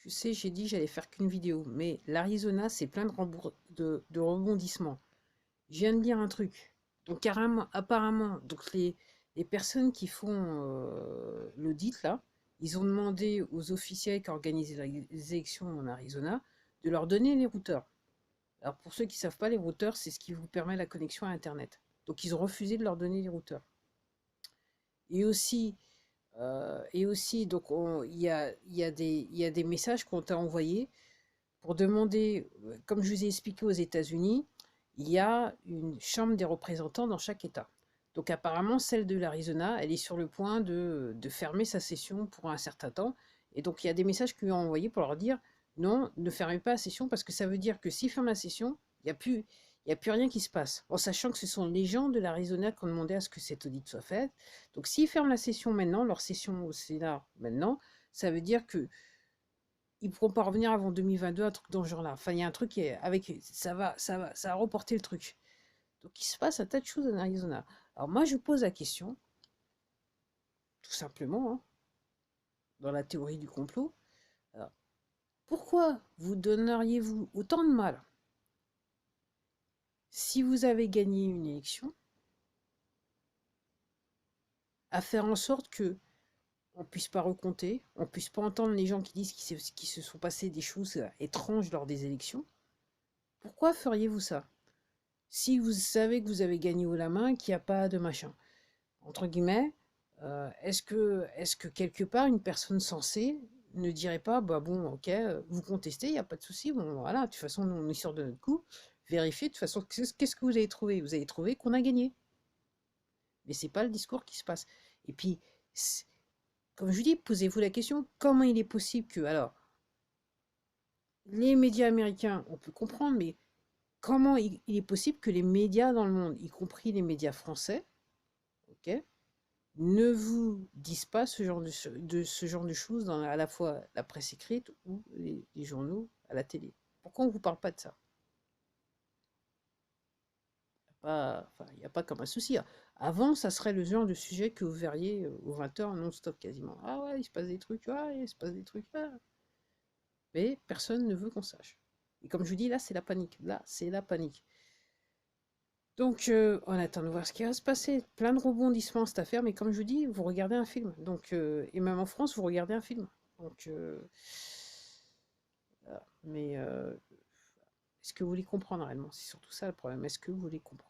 Je sais, j'ai dit que j'allais faire qu'une vidéo, mais l'Arizona, c'est plein de rebondissements. Je viens de lire un truc. Donc, carrément, apparemment, donc les personnes qui font l'audit, là, ils ont demandé aux officiels qui organisaient les élections en Arizona de leur donner les routeurs. Alors, pour ceux qui ne savent pas, les routeurs, c'est ce qui vous permet la connexion à Internet. Donc, ils ont refusé de leur donner les routeurs. Et aussi, donc, il y a des messages qu'on t'a envoyés pour demander, comme je vous ai expliqué aux États-Unis, il y a une chambre des représentants dans chaque État. Donc apparemment, celle de l'Arizona, elle est sur le point de fermer sa session pour un certain temps. Et donc il y a des messages qu'ils ont envoyés pour leur dire, non, ne fermez pas la session, parce que ça veut dire que s'ils ferment la session, il y a plus rien qui se passe. En sachant que ce sont les gens de l'Arizona qui ont demandé à ce que cette audit soit faite. Donc s'ils ferment la session maintenant, leur session au Sénat maintenant, ça veut dire que ils pourront pas revenir avant 2022, un truc dans ce genre-là. Enfin, il y a un truc qui est avec, ça a reporté le truc. Donc, il se passe un tas de choses en Arizona. Alors, moi, je pose la question, tout simplement, hein, dans la théorie du complot. Alors, pourquoi vous donneriez-vous autant de mal si vous avez gagné une élection à faire en sorte que on puisse pas recompter, on puisse pas entendre les gens qui disent qu'il se sont passées des choses étranges lors des élections? Pourquoi feriez-vous ça? Si vous savez que vous avez gagné haut la main, qu'il n'y a pas de machin. Entre guillemets, est-ce que quelque part une personne sensée ne dirait pas, bah bon, ok, vous contestez, il n'y a pas de souci, bon voilà, de toute façon, nous, on est sûr de notre coup, vérifiez, de toute façon, qu'est-ce que vous avez trouvé? Vous avez trouvé qu'on a gagné. Mais c'est pas le discours qui se passe. Et puis, comme je vous dis, posez-vous la question, comment il est possible que, alors, les médias américains, on peut comprendre, mais comment il est possible que les médias dans le monde, y compris les médias français, ok, ne vous disent pas ce genre de choses dans à la fois la presse écrite ou les journaux à la télé. Pourquoi on ne vous parle pas de ça? Enfin, il n'y a pas comme un souci, hein. Avant, ça serait le genre de sujet que vous verriez aux 20h non-stop quasiment. Ah ouais, il se passe des trucs, ah, il se passe des trucs, ah. Mais personne ne veut qu'on sache. Et comme je vous dis, là, c'est la panique. Là, c'est la panique. Donc, on attend de voir ce qui va se passer. Plein de rebondissements cette affaire, mais comme je vous dis, vous regardez un film. Donc, et même en France, vous regardez un film. Donc, voilà. Mais est-ce que vous voulez comprendre réellement? C'est surtout ça le problème. Est-ce que vous voulez comprendre?